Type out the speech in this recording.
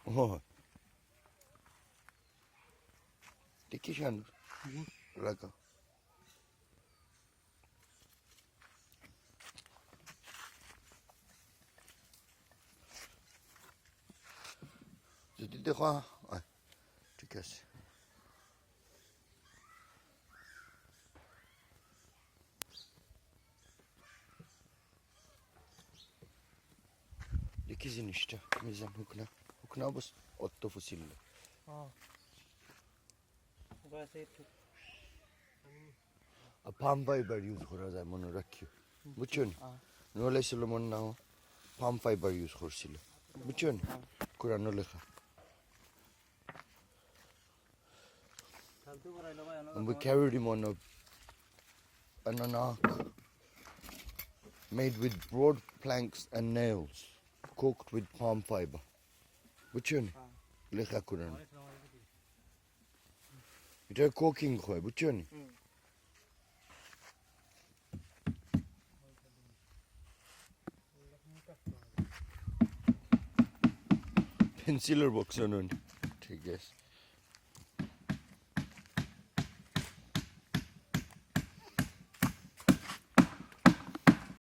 Oh, Tikishan, Raka. Did the Hoa? Tikas. Dikizin işte. Mizan hukna. Hukna bus otto fusille. A palm fiber use kora যায় মনে রাখিও বুঝছেন নলে ছিল মন নাও palm fiber use করছিল বুঝছেন কোরআন লেখা and we carried him on an ark made with broad planks and nails cooked with palm fiber বুঝছেন লেখা কোরআন এটা কোকিং হয় বুঝছেন penciler box on. ठीक है